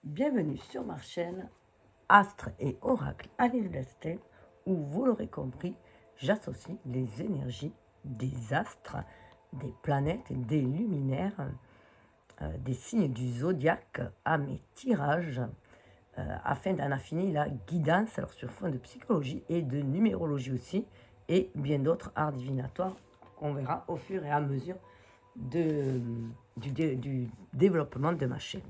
Bienvenue sur ma chaîne Astres et Oracles à l'île d'Estelle où vous l'aurez compris, j'associe les énergies des astres, des planètes, des luminaires, des signes du zodiaque à mes tirages afin d'en affiner la guidance alors sur fond de psychologie et de numérologie aussi et bien d'autres arts divinatoires qu'on verra au fur et à mesure du développement de ma chaîne.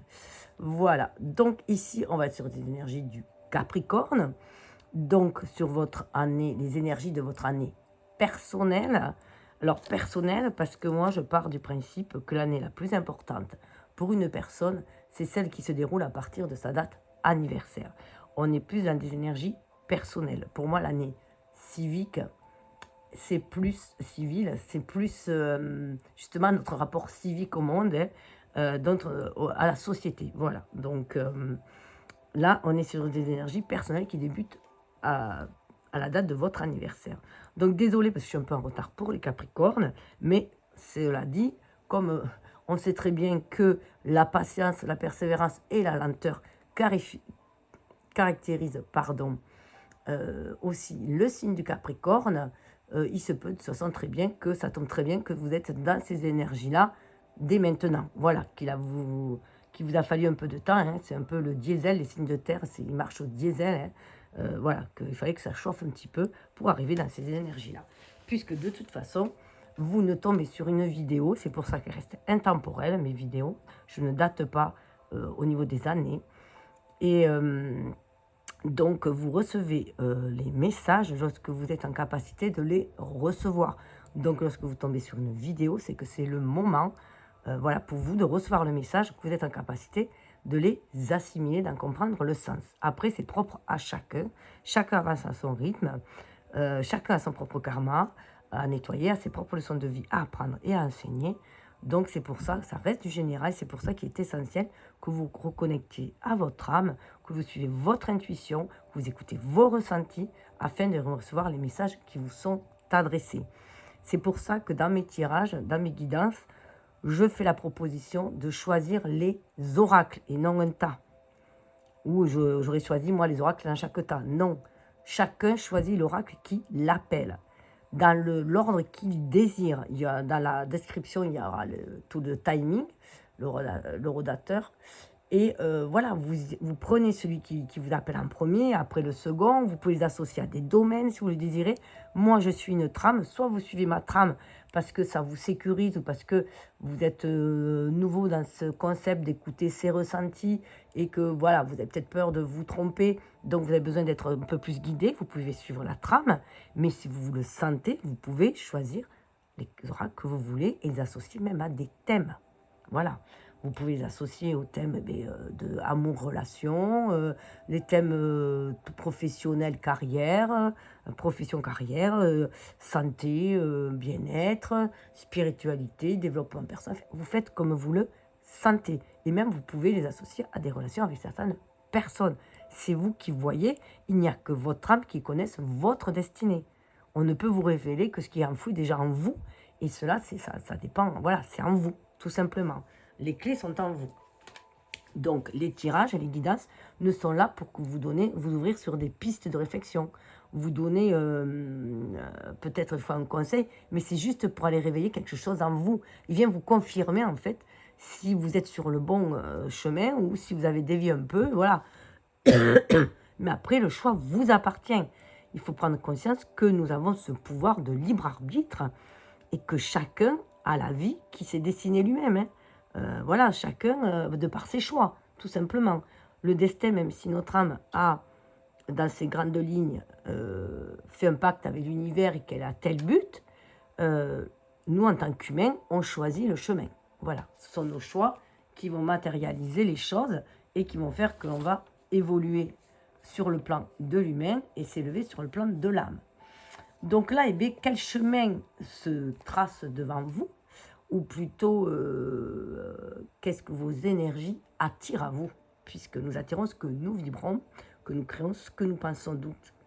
Voilà, donc ici on va être sur des énergies du Capricorne, donc sur votre année, les énergies de votre année personnelle. Alors personnelle parce que moi je pars du principe que l'année la plus importante pour une personne, c'est celle qui se déroule à partir de sa date anniversaire. On est plus dans des énergies personnelles. Pour moi l'année civique, c'est plus civil, c'est plus justement notre rapport civique au monde, à la société. Voilà, donc là, on est sur des énergies personnelles qui débutent à la date de votre anniversaire. Donc désolé parce que je suis un peu en retard pour les Capricornes, mais cela dit, comme on sait très bien que la patience, la persévérance et la lenteur caractérisent aussi le signe du Capricorne, il se peut de toute façon très bien que ça tombe très bien que vous êtes dans ces énergies-là dès maintenant. Voilà, qu'il vous a fallu un peu de temps, hein, c'est un peu le diesel, les signes de terre, ils marchent au diesel, hein, voilà, qu'il fallait que ça chauffe un petit peu pour arriver dans ces énergies-là. Puisque de toute façon, vous ne tombez sur une vidéo, c'est pour ça qu'elle reste intemporelle, mes vidéos, je ne date pas au niveau des années, et donc, vous recevez les messages lorsque vous êtes en capacité de les recevoir. Donc, lorsque vous tombez sur une vidéo, c'est que c'est le moment, voilà, pour vous de recevoir le message, que vous êtes en capacité de les assimiler, d'en comprendre le sens. Après, c'est propre à chacun. Chacun avance à son rythme. Chacun a son propre karma à nettoyer, à ses propres leçons de vie à apprendre et à enseigner. Donc c'est pour ça que ça reste du général, c'est pour ça qu'il est essentiel que vous reconnectiez à votre âme, que vous suivez votre intuition, que vous écoutez vos ressentis afin de recevoir les messages qui vous sont adressés. C'est pour ça que dans mes tirages, dans mes guidances, je fais la proposition de choisir les oracles et non un tas. Ou j'aurais choisi moi les oracles dans chaque tas. Non, chacun choisit l'oracle qui l'appelle dans l'ordre qu'il désire. Dans la description, il y aura tout le timing, le rodateur. Et voilà, vous prenez celui qui vous appelle en premier, après le second. Vous pouvez les associer à des domaines si vous le désirez. Moi, je suis une trame. Soit vous suivez ma trame parce que ça vous sécurise ou parce que vous êtes nouveau dans ce concept d'écouter ses ressentis et que voilà, vous avez peut-être peur de vous tromper. Donc, vous avez besoin d'être un peu plus guidé. Vous pouvez suivre la trame. Mais si vous le sentez, vous pouvez choisir les oracles que vous voulez et les associer même à des thèmes. Voilà. Vous pouvez les associer aux thèmes de amour-relation, les thèmes professionnels, carrière, profession-carrière, santé, bien-être, spiritualité, développement personnel. Vous faites comme vous le sentez. Et même, vous pouvez les associer à des relations avec certaines personnes. C'est vous qui voyez, il n'y a que votre âme qui connaisse votre destinée. On ne peut vous révéler que ce qui est enfoui déjà en vous. Et cela, ça dépend, voilà, c'est en vous, tout simplement. Les clés sont en vous. Donc, les tirages et les guidances ne sont là pour que vous ouvrir sur des pistes de réflexion. Vous donner peut-être une fois un conseil, mais c'est juste pour aller réveiller quelque chose en vous. Il vient vous confirmer, en fait, si vous êtes sur le bon chemin ou si vous avez dévié un peu, voilà. Mais après, le choix vous appartient. Il faut prendre conscience que nous avons ce pouvoir de libre arbitre et que chacun a la vie qui s'est destinée lui-même, hein. Voilà, chacun de par ses choix, tout simplement. Le destin, même si notre âme a, dans ses grandes lignes, fait un pacte avec l'univers et qu'elle a tel but, nous, en tant qu'humains, on choisit le chemin. Voilà, ce sont nos choix qui vont matérialiser les choses et qui vont faire que l'on va évoluer sur le plan de l'humain et s'élever sur le plan de l'âme. Donc là, eh bien, quel chemin se trace devant vous? Ou plutôt, qu'est-ce que vos énergies attirent à vous? Puisque nous attirons ce que nous vibrons, que nous créons ce que nous pensons.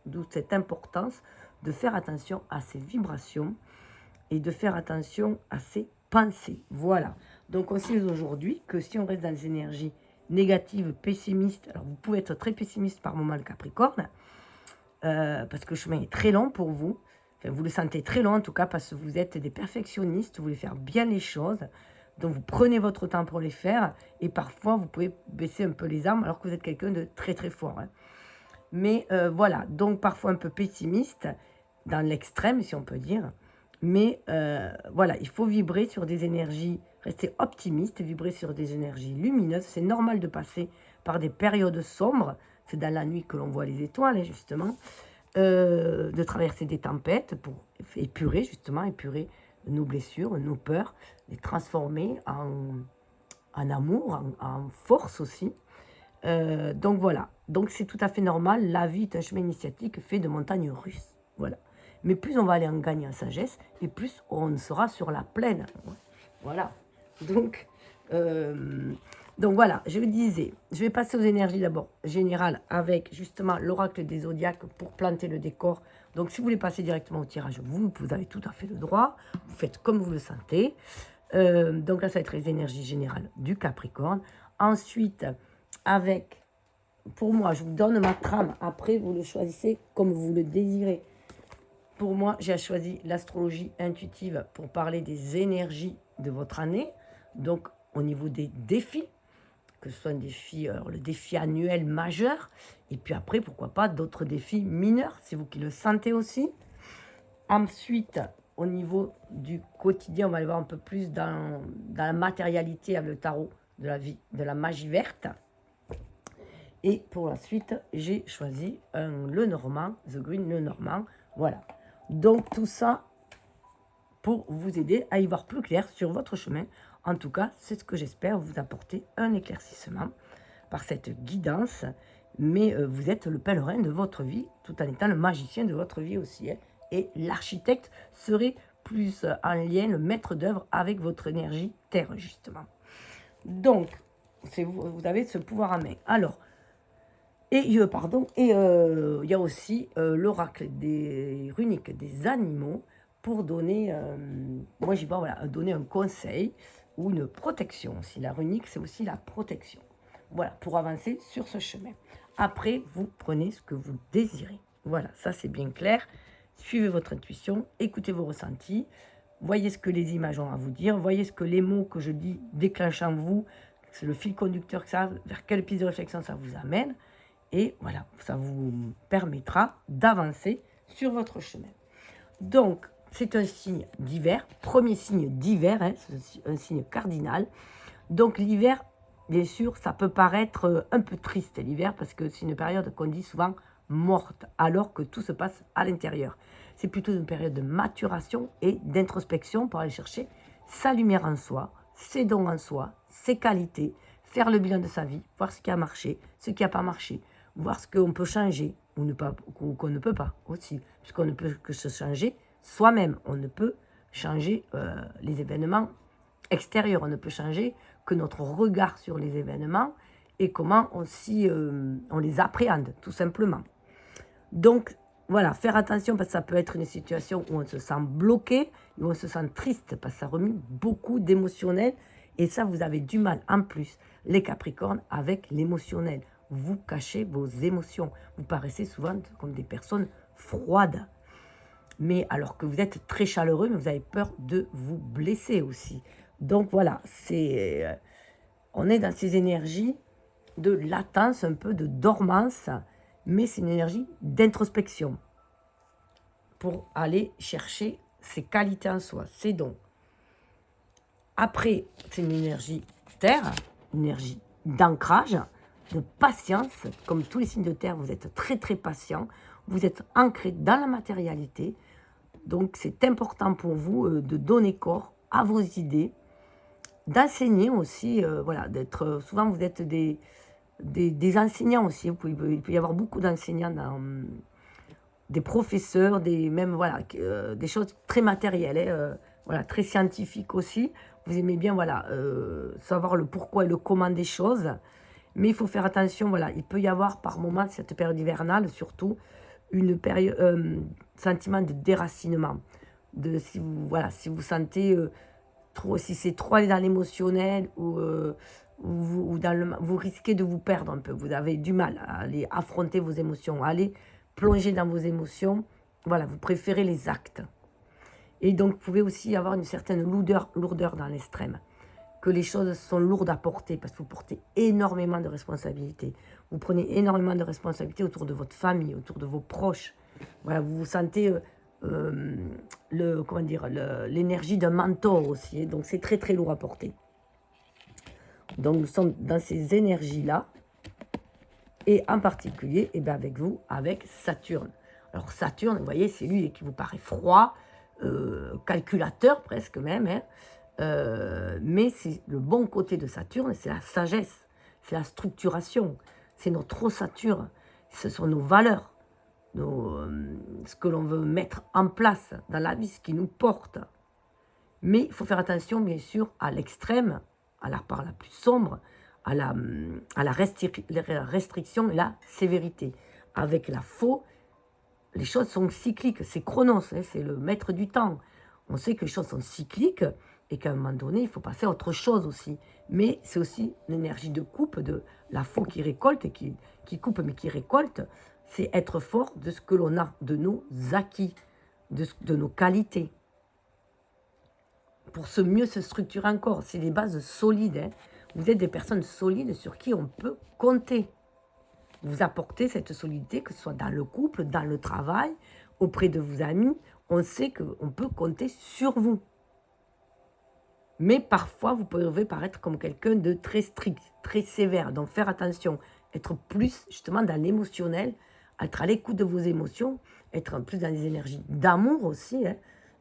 D'où cette importance de faire attention à ces vibrations et de faire attention à ces pensées. Voilà. Donc on sait aujourd'hui que si on reste dans les énergies négative, pessimiste. Alors, vous pouvez être très pessimiste par moment, le Capricorne, parce que le chemin est très long pour vous. Enfin, vous le sentez très long, en tout cas, parce que vous êtes des perfectionnistes, vous voulez faire bien les choses. Donc, vous prenez votre temps pour les faire. Et parfois, vous pouvez baisser un peu les armes, alors que vous êtes quelqu'un de très, très fort. Hein. Mais voilà, donc parfois un peu pessimiste, dans l'extrême, si on peut dire. Mais voilà, il faut vibrer sur des énergies, rester optimiste, vibrer sur des énergies lumineuses. C'est normal de passer par des périodes sombres. C'est dans la nuit que l'on voit les étoiles, hein, justement. De traverser des tempêtes pour épurer, justement, épurer nos blessures, nos peurs, les transformer en amour, en force aussi. Donc voilà, donc c'est tout à fait normal, la vie est un chemin initiatique fait de montagnes russes, voilà. Mais plus on va aller en gagner en sagesse, et plus on sera sur la plaine, voilà. Donc voilà, je disais, je vais passer aux énergies d'abord générales avec justement l'oracle des zodiaques pour planter le décor. Donc si vous voulez passer directement au tirage, vous avez tout à fait le droit, vous faites comme vous le sentez. Donc là, ça va être les énergies générales du Capricorne. Ensuite, avec, pour moi, je vous donne ma trame. Après, vous le choisissez comme vous le désirez. Pour moi, j'ai choisi l'astrologie intuitive pour parler des énergies de votre année. Donc, au niveau des défis, que ce soit un défi, alors le défi annuel majeur, et puis après, pourquoi pas, d'autres défis mineurs, c'est vous qui le sentez aussi. Ensuite, au niveau du quotidien, on va aller voir un peu plus dans la matérialité avec le tarot de la vie, de la magie verte. Et pour la suite, j'ai choisi le Normand, The Green, le Normand. Voilà. Donc tout ça pour vous aider à y voir plus clair sur votre chemin. En tout cas, c'est ce que j'espère vous apporter un éclaircissement par cette guidance. Mais vous êtes le pèlerin de votre vie, tout en étant le magicien de votre vie aussi. Hein. Et l'architecte serait plus en lien, le maître d'œuvre avec votre énergie terre, justement. Donc, vous avez ce pouvoir en main. Alors, il y a aussi l'oracle des runiques des animaux pour donner, moi j'y vois, voilà, donner un conseil ou une protection aussi. La runique, c'est aussi la protection. Voilà, pour avancer sur ce chemin. Après, vous prenez ce que vous désirez. Voilà, ça c'est bien clair. Suivez votre intuition, écoutez vos ressentis, voyez ce que les images ont à vous dire, voyez ce que les mots que je dis déclenchent en vous, c'est le fil conducteur que ça, vers quelle piste de réflexion ça vous amène. Et voilà, ça vous permettra d'avancer sur votre chemin. Donc, c'est un signe d'hiver, premier signe d'hiver, hein, c'est un signe cardinal. Donc l'hiver, bien sûr, ça peut paraître un peu triste l'hiver parce que c'est une période qu'on dit souvent morte, alors que tout se passe à l'intérieur. C'est plutôt une période de maturation et d'introspection pour aller chercher sa lumière en soi, ses dons en soi, ses qualités, faire le bilan de sa vie, voir ce qui a marché, ce qui n'a pas marché, voir ce qu'on peut changer ou qu'on ne peut pas aussi, puisqu'on ne peut que se changer soi-même. On ne peut changer les événements extérieurs, on ne peut changer que notre regard sur les événements et comment on les appréhende, tout simplement. Donc, voilà, faire attention parce que ça peut être une situation où on se sent bloqué, où on se sent triste parce que ça remue beaucoup d'émotionnel. Et ça, vous avez du mal, en plus, les Capricornes, avec l'émotionnel. Vous cachez vos émotions. Vous paraissez souvent comme des personnes froides. Mais alors que vous êtes très chaleureux, mais vous avez peur de vous blesser aussi. Donc voilà, on est dans ces énergies de latence, un peu de dormance, mais c'est une énergie d'introspection pour aller chercher ses qualités en soi, ses dons. Après, c'est une énergie terre, une énergie d'ancrage, de patience. Comme tous les signes de terre, vous êtes très très patient. Vous êtes ancré dans la matérialité. Donc, c'est important pour vous de donner corps à vos idées, d'enseigner aussi. Voilà, souvent, vous êtes des enseignants aussi. Il peut y avoir beaucoup d'enseignants, des professeurs, des choses très matérielles, voilà, très scientifiques aussi. Vous aimez bien savoir le pourquoi et le comment des choses. Mais il faut faire attention, voilà, il peut y avoir par moment, cette période hivernale surtout, une période, sentiment de déracinement. Si vous sentez trop, si c'est trop aller dans l'émotionnel ou vous risquez de vous perdre un peu. Vous avez du mal à aller affronter vos émotions, à aller plonger dans vos émotions. Voilà, vous préférez les actes. Et donc, vous pouvez aussi avoir une certaine lourdeur dans l'extrême. Que les choses sont lourdes à porter parce que vous portez énormément de responsabilités. Vous prenez énormément de responsabilités autour de votre famille, autour de vos proches. Voilà, vous vous sentez l'énergie d'un mentor aussi. Donc, c'est très, très lourd à porter. Donc, nous sommes dans ces énergies-là. Et en particulier, avec vous, avec Saturne. Alors, Saturne, vous voyez, c'est lui qui vous paraît froid, calculateur presque même, hein. Mais c'est le bon côté de Saturne, c'est la sagesse, c'est la structuration, c'est notre ossature, ce sont nos valeurs, ce que l'on veut mettre en place dans la vie, ce qui nous porte. Mais il faut faire attention, bien sûr, à l'extrême, à la part la plus sombre, à la restriction et la sévérité. Avec la faux, les choses sont cycliques, c'est Chronos, hein, c'est le maître du temps. On sait que les choses sont cycliques, et qu'à un moment donné, il faut passer à autre chose aussi. Mais c'est aussi l'énergie de coupe, de la faux qui récolte, et qui coupe mais qui récolte. C'est être fort de ce que l'on a, de nos acquis, de nos qualités. Pour mieux se structurer encore, c'est des bases solides. Hein. Vous êtes des personnes solides sur qui on peut compter. Vous apportez cette solidité, que ce soit dans le couple, dans le travail, auprès de vos amis. On sait qu'on peut compter sur vous. Mais parfois, vous pouvez paraître comme quelqu'un de très strict, très sévère. Donc, faire attention, être plus justement dans l'émotionnel, être à l'écoute de vos émotions, être plus dans les énergies d'amour aussi. Hein.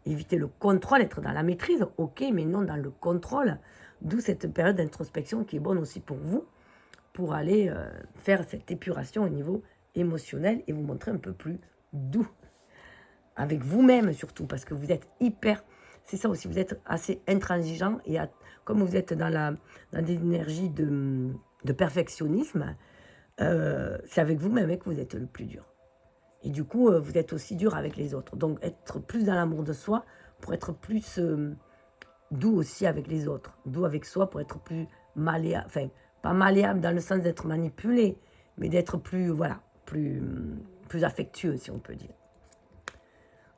Éviter le contrôle, être dans la maîtrise, ok, mais non dans le contrôle. D'où cette période d'introspection qui est bonne aussi pour vous, pour aller faire cette épuration au niveau émotionnel et vous montrer un peu plus doux. Avec vous-même surtout, parce que vous êtes hyper... C'est ça aussi, vous êtes assez intransigeant et comme vous êtes dans des énergies de perfectionnisme, c'est avec vous-même que vous êtes le plus dur. Et du coup, vous êtes aussi dur avec les autres. Donc, être plus dans l'amour de soi pour être plus doux aussi avec les autres. Doux avec soi pour être plus malléable. Enfin, pas malléable dans le sens d'être manipulé, mais d'être plus, voilà, plus affectueux, si on peut dire.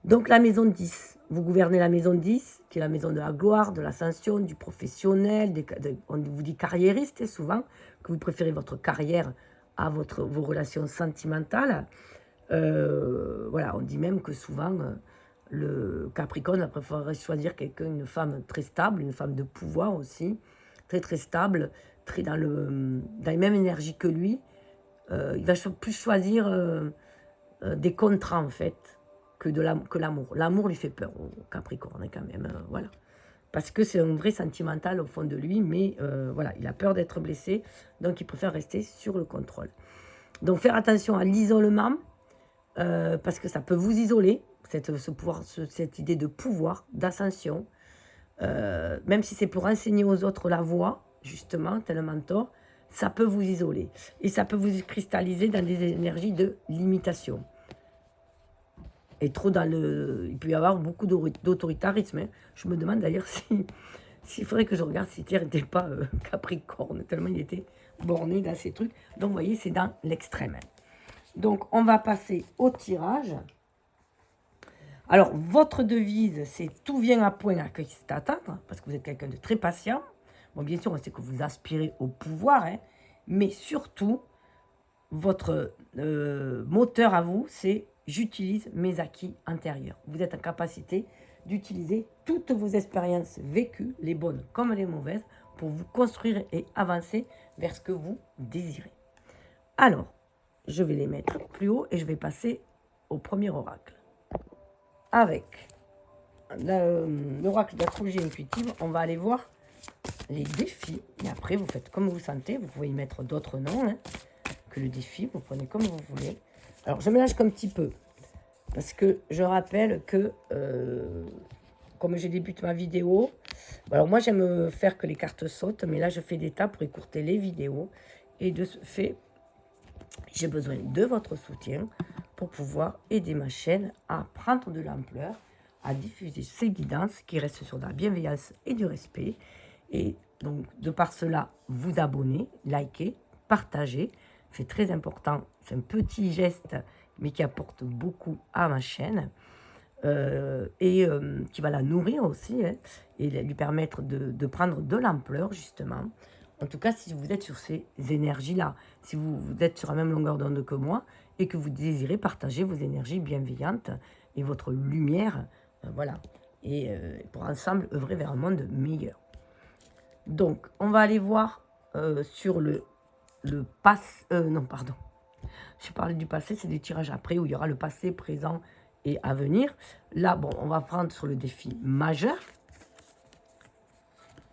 Donc, la maison 10. Vous gouvernez la maison 10, qui est la maison de la gloire, de l'ascension, du professionnel. On vous dit carriériste, souvent, que vous préférez votre carrière à vos relations sentimentales. Voilà, on dit même que souvent, le Capricorne préférerait choisir une femme très stable, une femme de pouvoir aussi, très très stable, très dans les mêmes énergies que lui. Il va plus choisir des contrats en fait que l'amour. L'amour lui fait peur au Capricorne quand même, voilà. Parce que c'est un vrai sentimental au fond de lui, mais voilà, il a peur d'être blessé, donc il préfère rester sur le contrôle. Donc faire attention à l'isolement, parce que ça peut vous isoler, cette idée de pouvoir, d'ascension, même si c'est pour enseigner aux autres la voie, justement, tel un mentor, ça peut vous isoler. Et ça peut vous cristalliser dans des énergies de limitation. Et il peut y avoir beaucoup d'autoritarisme. Hein. Je me demande d'ailleurs s'il faudrait que je regarde si Terre n'était pas Capricorne, tellement il était borné dans ces trucs. Donc vous voyez, c'est dans l'extrême. Donc on va passer au tirage. Alors votre devise, c'est tout vient à point à qui c'est attendre, parce que vous êtes quelqu'un de très patient. Bon, bien sûr, on sait que vous aspirez au pouvoir, hein, mais surtout, votre moteur à vous, c'est j'utilise mes acquis intérieurs. Vous êtes en capacité d'utiliser toutes vos expériences vécues, les bonnes comme les mauvaises, pour vous construire et avancer vers ce que vous désirez. Alors, je vais les mettre plus haut et je vais passer au premier oracle. Avec l'oracle d'astrologie intuitive, on va aller voir les défis. Et après, vous faites comme vous sentez. Vous pouvez y mettre d'autres noms hein, que le défi. Vous prenez comme vous voulez. Alors, je mélange un petit peu. Parce que je rappelle que, comme je débute ma vidéo, alors moi j'aime faire que les cartes sautent, mais là je fais des tas pour écourter les vidéos. Et de ce fait, j'ai besoin de votre soutien pour pouvoir aider ma chaîne à prendre de l'ampleur, à diffuser ces guidances qui restent sur la bienveillance et du respect, et Donc, de par cela, vous abonnez, likez, partagez. C'est très important. C'est un petit geste, mais qui apporte beaucoup à ma chaîne. Qui va la nourrir aussi, hein, et lui permettre de prendre de l'ampleur, justement. En tout cas, si vous êtes sur ces énergies-là, si vous êtes sur la même longueur d'onde que moi, et que vous désirez partager vos énergies bienveillantes et votre lumière, voilà, et pour ensemble œuvrer vers un monde meilleur. Donc, on va aller voir sur le passé, non, pardon, je parlais du passé, c'est des tirages après où il y aura le passé, présent et à venir. Là, bon, on va prendre sur le défi majeur.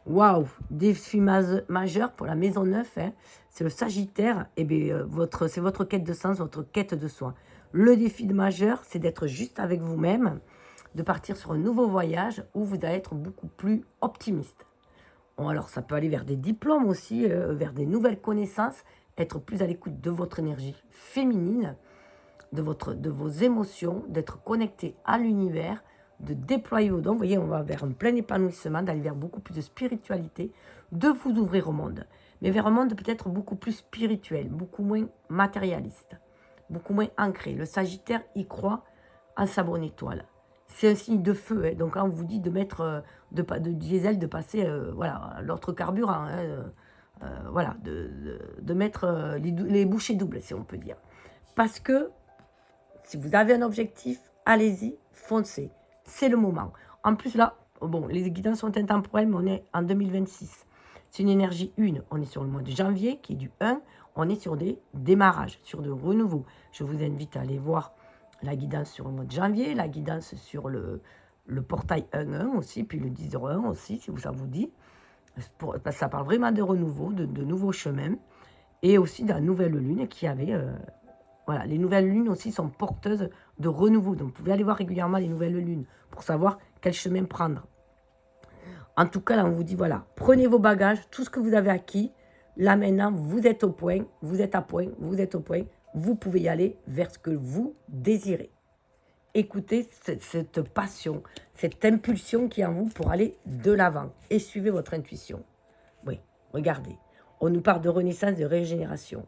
Waouh, défi majeur pour la maison 9, hein. C'est le Sagittaire. Et bien, c'est votre quête de sens, votre quête de soi. Le défi de majeur, c'est d'être juste avec vous-même, de partir sur un nouveau voyage où vous allez être beaucoup plus optimiste. Bon, alors, ça peut aller vers des diplômes aussi, vers des nouvelles connaissances, être plus à l'écoute de votre énergie féminine, de vos émotions, d'être connecté à l'univers, de déployer vos dons. Vous voyez, on va vers un plein épanouissement, d'aller vers beaucoup plus de spiritualité, de vous ouvrir au monde. Mais vers un monde peut-être beaucoup plus spirituel, beaucoup moins matérialiste, beaucoup moins ancré. Le Sagittaire y croit en sa bonne étoile. C'est un signe de feu, hein. Donc quand on vous dit de mettre de diesel, de passer voilà, l'autre carburant, hein, voilà, de mettre les bouchées doubles, si on peut dire. Parce que si vous avez un objectif, allez-y, foncez. C'est le moment. En plus, là, bon, les guidances sont intemporelles, mais on est en 2026. C'est une énergie 1. On est sur le mois de janvier, qui est du 1. On est sur des démarrages, sur de renouveaux. Je vous invite à aller voir la guidance sur le mois de janvier, la guidance sur le portail 1-1 aussi, puis le 10-01 aussi, si ça vous dit. Parce que ça parle vraiment de renouveau, de nouveaux chemins. Et aussi de la nouvelle lune qui avait... voilà, les nouvelles lunes aussi sont porteuses de renouveau. Donc, vous pouvez aller voir régulièrement les nouvelles lunes pour savoir quel chemin prendre. En tout cas, là, on vous dit, voilà, prenez vos bagages, tout ce que vous avez acquis. Là, maintenant, vous êtes au point, vous êtes à point, vous êtes au point. Vous pouvez y aller vers ce que vous désirez. Écoutez cette passion, cette impulsion qui est en vous pour aller de l'avant. Et suivez votre intuition. Oui, regardez. On nous parle de renaissance, de régénération.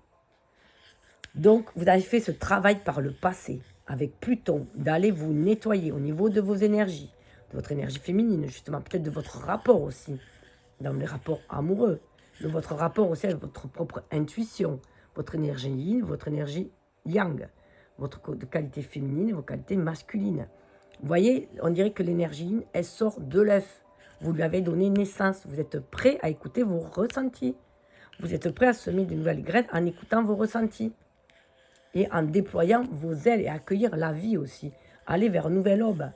Donc, vous avez fait ce travail par le passé, avec Pluton, d'aller vous nettoyer au niveau de vos énergies, de votre énergie féminine, justement, peut-être de votre rapport aussi, dans les rapports amoureux, de votre rapport aussi avec votre propre intuition, votre énergie yin, votre énergie yang, votre qualité féminine, vos qualités masculines. Vous voyez, on dirait que l'énergie yin, elle sort de l'œuf. Vous lui avez donné naissance. Vous êtes prêt à écouter vos ressentis. Vous êtes prêt à semer de nouvelles graines en écoutant vos ressentis. Et en déployant vos ailes et accueillir la vie aussi. Aller vers une nouvelle aube.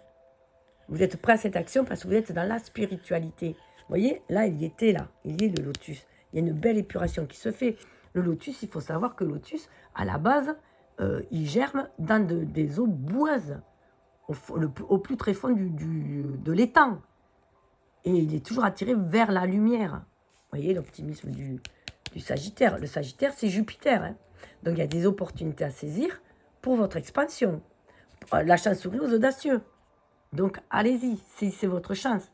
Vous êtes prêt à cette action parce que vous êtes dans la spiritualité. Vous voyez, là, il y était là. Il y est le lotus. Il y a une belle épuration qui se fait. Le lotus, il faut savoir que le lotus, à la base, il germe dans des eaux boueuses. Au plus très fond de l'étang. Et il est toujours attiré vers la lumière. Vous voyez l'optimisme du Sagittaire. Le Sagittaire, c'est Jupiter, hein. Donc, il y a des opportunités à saisir pour votre expansion. La chance sourit aux audacieux. Donc, allez-y, c'est votre chance.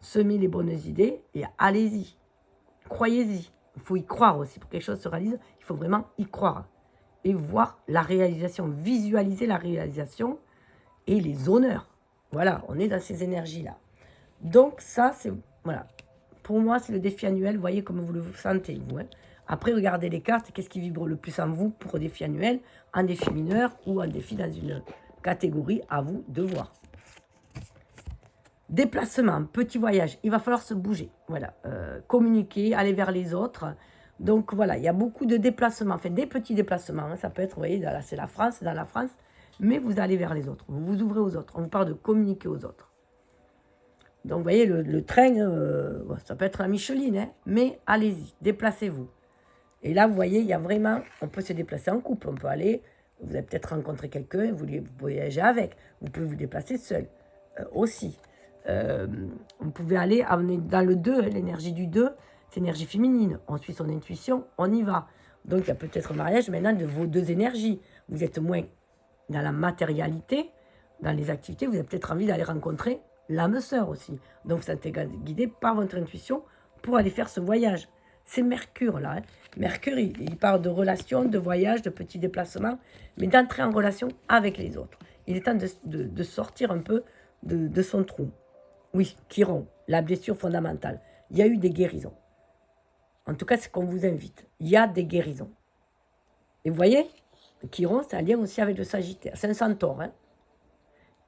Semez les bonnes idées et allez-y. Croyez-y. Il faut y croire aussi. Pour que quelque chose se réalise, il faut vraiment y croire. Et voir la réalisation, visualiser la réalisation et les honneurs. Voilà, on est dans ces énergies-là. Donc, ça, c'est... Voilà. Pour moi, c'est le défi annuel. Vous voyez comme vous le sentez, vous, hein. Après, regardez les cartes. Qu'est-ce qui vibre le plus en vous pour un défi annuel, un défi mineur ou un défi dans une catégorie, à vous de voir. Déplacement, petit voyage. Il va falloir se bouger. Voilà. Communiquer, aller vers les autres. Donc, voilà, il y a beaucoup de déplacements. Enfin, des petits déplacements. Hein. Ça peut être, vous voyez, là, c'est la France, dans la France. Mais vous allez vers les autres. Vous vous ouvrez aux autres. On vous parle de communiquer aux autres. Donc, vous voyez, le train, ça peut être la Micheline, hein, mais allez-y, déplacez-vous. Et là, vous voyez, il y a vraiment, on peut se déplacer en couple, on peut aller, vous avez peut-être rencontré quelqu'un, vous voyagez avec, vous pouvez vous déplacer seul aussi. Vous pouvez aller dans le 2, hein, l'énergie du 2, c'est l'énergie féminine, on suit son intuition, on y va. Donc, il y a peut-être un mariage maintenant de vos deux énergies. Vous êtes moins dans la matérialité, dans les activités, vous avez peut-être envie d'aller rencontrer l'âme sœur aussi. Donc, vous êtes guidé par votre intuition pour aller faire ce voyage. C'est Mercure, là. Hein. Mercure, il parle de relations, de voyages, de petits déplacements, mais d'entrer en relation avec les autres. Il est temps de sortir un peu de son trou. Oui, Chiron, la blessure fondamentale. Il y a eu des guérisons. En tout cas, c'est qu'on vous invite. Il y a des guérisons. Et vous voyez, Chiron, c'est un lien aussi avec le Sagittaire. C'est un centaure. Hein.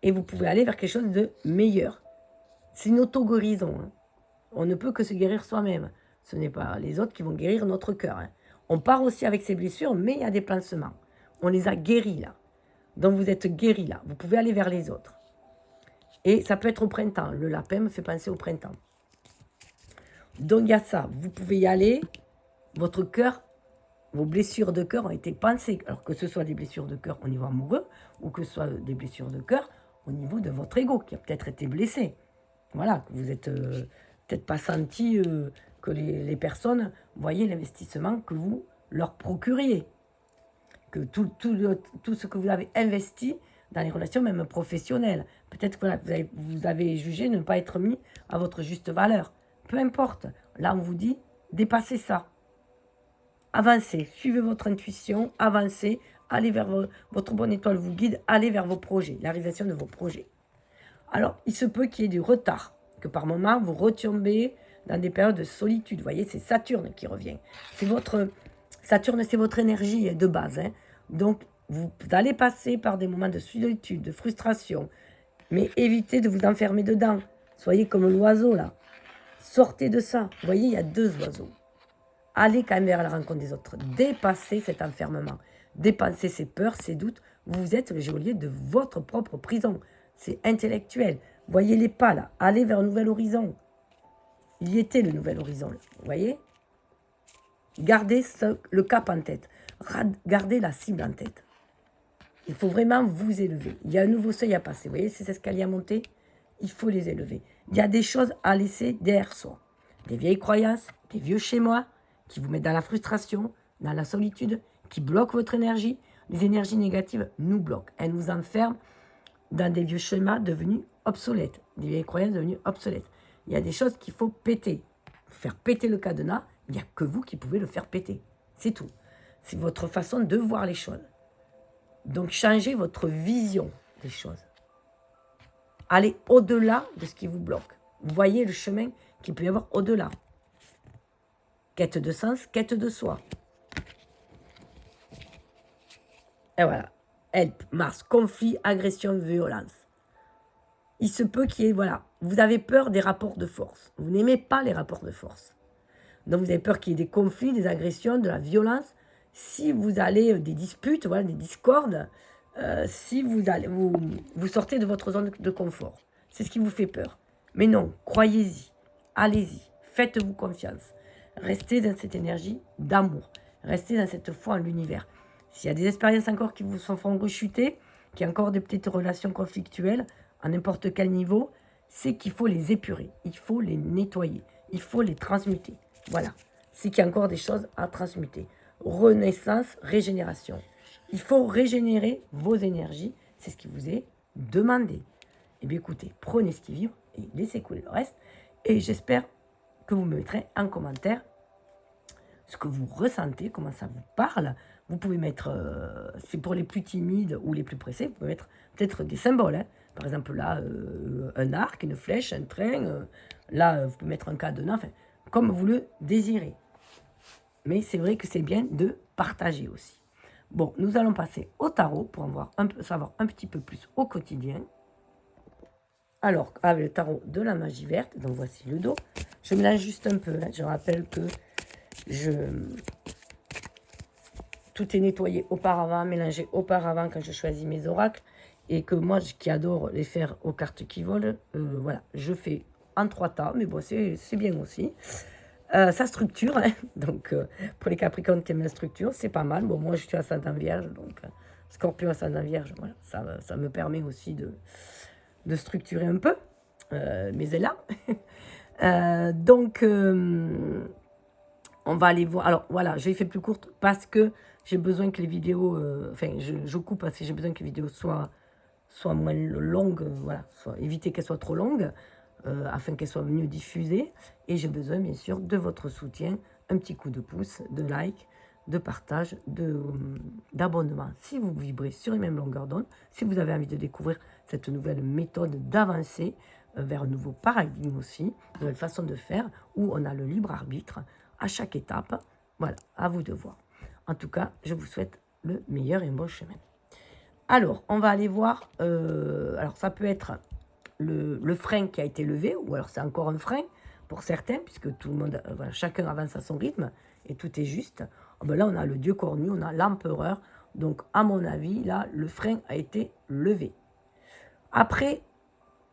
Et vous pouvez aller vers quelque chose de meilleur. C'est une auto-guérison. Hein. On ne peut que se guérir soi-même. Ce n'est pas les autres qui vont guérir notre cœur. Hein. On part aussi avec ses blessures, mais il y a des pansements. On les a guéris là. Donc vous êtes guéris là. Vous pouvez aller vers les autres. Et ça peut être au printemps. Le lapin me fait penser au printemps. Donc il y a ça. Vous pouvez y aller. Votre cœur, vos blessures de cœur ont été pensées. Alors que ce soit des blessures de cœur au niveau amoureux ou que ce soit des blessures de cœur au niveau de votre ego qui a peut-être été blessé. Voilà, que vous êtes peut-être pas senti que les personnes voyaient l'investissement que vous leur procuriez. Que tout ce que vous avez investi dans les relations, même professionnelles. Peut-être que voilà, vous avez jugé ne pas être mis à votre juste valeur. Peu importe. Là, on vous dit, dépassez ça. Avancez, suivez votre intuition, avancez, allez vers votre bonne étoile vous guide, allez vers vos projets, la réalisation de vos projets. Alors, il se peut qu'il y ait du retard, que par moment, vous retombez dans des périodes de solitude. Vous voyez, c'est Saturne qui revient. Saturne, c'est votre énergie de base. Hein. Donc, vous allez passer par des moments de solitude, de frustration, mais évitez de vous enfermer dedans. Soyez comme l'oiseau, là. Sortez de ça. Vous voyez, il y a deux oiseaux. Allez quand même vers la rencontre des autres. Dépassez cet enfermement. Dépassez ces peurs, ces doutes. Vous êtes le geôlier de votre propre prison. C'est intellectuel. Voyez les pas là. Allez vers un nouvel horizon. Il y était le nouvel horizon. Là. Vous voyez? Gardez le cap en tête. Gardez la cible en tête. Il faut vraiment vous élever. Il y a un nouveau seuil à passer. Vous voyez ces escaliers à monter? Il faut les élever. Il y a des choses à laisser derrière soi. Des vieilles croyances, des vieux schémas qui vous mettent dans la frustration, dans la solitude, qui bloquent votre énergie. Les énergies négatives nous bloquent. Elles nous enferment dans des vieux schémas devenus obsolètes, des vieilles croyances devenues obsolètes. Il y a des choses qu'il faut péter. Faire péter le cadenas, il n'y a que vous qui pouvez le faire péter. C'est tout. C'est votre façon de voir les choses. Donc changez votre vision des choses. Allez au-delà de ce qui vous bloque. Voyez le chemin qu'il peut y avoir au-delà. Quête de sens, quête de soi. Et voilà. Help, Mars, conflit, agression, violence. Il se peut qu'il y ait, voilà, vous avez peur des rapports de force. Vous n'aimez pas les rapports de force. Donc vous avez peur qu'il y ait des conflits, des agressions, de la violence. Si vous allez des disputes, voilà, des discordes, si vous sortez de votre zone de confort. C'est ce qui vous fait peur. Mais non, croyez-y, allez-y, faites-vous confiance. Restez dans cette énergie d'amour. Restez dans cette foi en l'univers. S'il y a des expériences encore qui vous font rechuter, qu'il y a encore des petites relations conflictuelles, à n'importe quel niveau, c'est qu'il faut les épurer, il faut les nettoyer, il faut les transmuter. Voilà, c'est qu'il y a encore des choses à transmuter. Renaissance, régénération. Il faut régénérer vos énergies, c'est ce qui vous est demandé. Eh bien écoutez, prenez ce qui vibre et laissez couler le reste. Et j'espère que vous me mettrez en commentaire ce que vous ressentez, comment ça vous parle. Vous pouvez mettre, c'est pour les plus timides ou les plus pressés, vous pouvez mettre peut-être des symboles. Hein. Par exemple, là, un arc, une flèche, un train. Là, vous pouvez mettre un cadenas, enfin, comme vous le désirez. Mais c'est vrai que c'est bien de partager aussi. Bon, nous allons passer au tarot pour savoir un petit peu plus au quotidien. Alors, avec le tarot de la magie verte, donc voici le dos. Je mélange juste un peu. Hein. Je rappelle que tout est nettoyé auparavant, mélangé auparavant quand je choisis mes oracles. Et que moi, qui adore les faire aux cartes qui volent, voilà, je fais en 3 tas, mais bon, c'est bien aussi. Ça structure, hein, donc pour les Capricornes qui aiment la structure, c'est pas mal. Bon, moi, je suis ascendant vierge, donc Scorpion ascendant vierge, voilà, ça me permet aussi de structurer un peu mes élans. Donc, on va aller voir. Alors, voilà, j'ai fait plus courte parce que j'ai besoin que les vidéos... Enfin, je coupe parce que j'ai besoin que les vidéos soient moins longues. Voilà, éviter qu'elles soient trop longues. afin qu'elle soit mieux diffusée. Et j'ai besoin, bien sûr, de votre soutien, un petit coup de pouce, de like, de partage, d'abonnement. Si vous vibrez sur une même longueur d'onde, si vous avez envie de découvrir cette nouvelle méthode d'avancer vers un nouveau paradigme aussi, une nouvelle façon de faire, où on a le libre arbitre à chaque étape. Voilà, à vous de voir. En tout cas, je vous souhaite le meilleur et un bon chemin. Alors, on va aller voir, alors ça peut être le frein qui a été levé, ou alors c'est encore un frein pour certains, puisque tout le monde, voilà, chacun avance à son rythme, et tout est juste. Oh ben là, on a le dieu cornu, on a l'empereur, donc à mon avis, là, le frein a été levé. Après,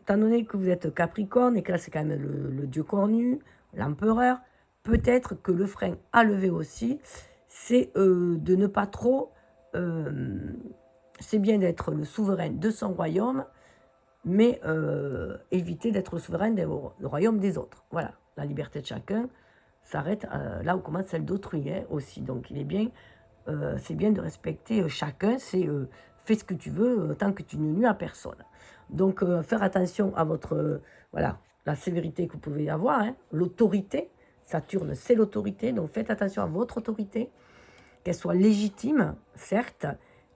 étant donné que vous êtes Capricorne, et que là, c'est quand même le dieu cornu, l'empereur, peut-être que le frein à lever aussi, c'est de ne pas trop... c'est bien d'être le souverain de son royaume, mais éviter d'être souverain du royaume des autres. Voilà, la liberté de chacun s'arrête là où commence celle d'autrui aussi. Donc il est bien, c'est bien de respecter chacun, c'est fais ce que tu veux tant que tu ne nuis à personne. Donc faire attention à votre, voilà, la sévérité que vous pouvez avoir, hein, l'autorité. Saturne, c'est l'autorité, donc faites attention à votre autorité, qu'elle soit légitime, certes,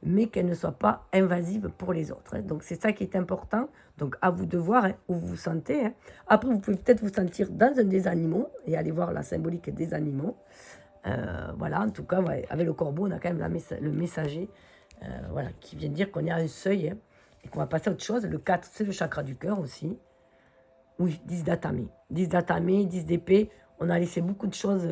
mais qu'elle ne soit pas invasive pour les autres. Hein. Donc c'est ça qui est important. Donc à vous de voir hein, où vous vous sentez. Hein. Après, vous pouvez peut-être vous sentir dans un des animaux et aller voir la symbolique des animaux. Voilà, en tout cas, ouais, avec le corbeau, on a quand même le messager voilà, qui vient dire qu'on est à un seuil hein, et qu'on va passer à autre chose. Le 4, c'est le chakra du cœur aussi. Oui, 10 d'atame. 10 d'atame, 10 d'épée. On a laissé beaucoup de choses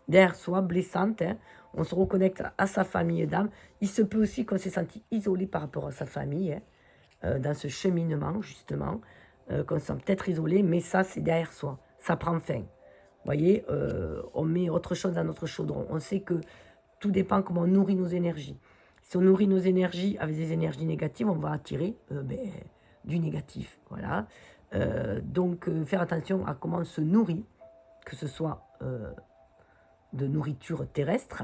derrière soi, blessantes. Hein. On se reconnecte à sa famille d'âme. Il se peut aussi qu'on s'est senti isolé par rapport à sa famille, hein, dans ce cheminement, justement, qu'on se sent peut-être isolé, mais ça, c'est derrière soi. Ça prend fin. Vous voyez, on met autre chose dans notre chaudron. On sait que tout dépend comment on nourrit nos énergies. Si on nourrit nos énergies avec des énergies négatives, on va attirer du négatif. Voilà. Donc, faire attention à comment on se nourrit, que ce soit de nourriture terrestre,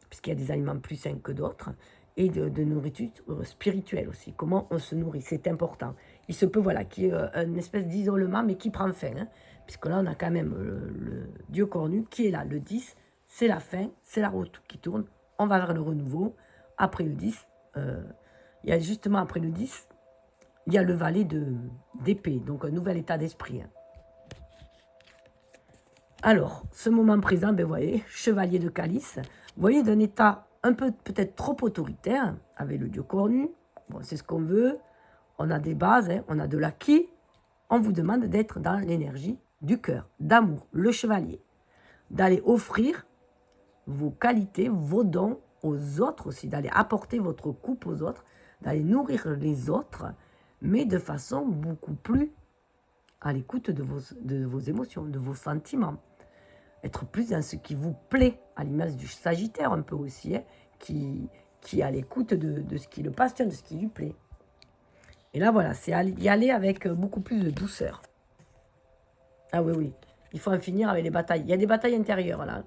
puisqu'il y a des aliments plus sains que d'autres, et de nourriture spirituelle aussi. Comment on se nourrit, c'est important. Il se peut voilà, qu'il y ait une espèce d'isolement, mais qui prend fin. Hein, puisque là, on a quand même le dieu cornu qui est là. Le 10, c'est la fin, c'est la roue qui tourne. On va vers le renouveau. Après le 10, il y a justement après le 10, il y a le valet d'épée, donc un nouvel état d'esprit. Hein. Alors, ce moment présent, ben, vous voyez, chevalier de calice, vous voyez, d'un état un peu peut-être trop autoritaire, avec le dieu cornu, bon, c'est ce qu'on veut, on a des bases, hein, on a de l'acquis, on vous demande d'être dans l'énergie du cœur, d'amour, le chevalier, d'aller offrir vos qualités, vos dons aux autres aussi, d'aller apporter votre coupe aux autres, d'aller nourrir les autres, mais de façon beaucoup plus à l'écoute de vos émotions, de vos sentiments. Être plus dans ce qui vous plaît, à l'image du Sagittaire un peu aussi, hein, qui est à l'écoute de ce qui le passionne, de ce qui lui plaît. Et là, voilà, c'est y aller avec beaucoup plus de douceur. Ah oui, oui, il faut en finir avec les batailles. Il y a des batailles intérieures, là.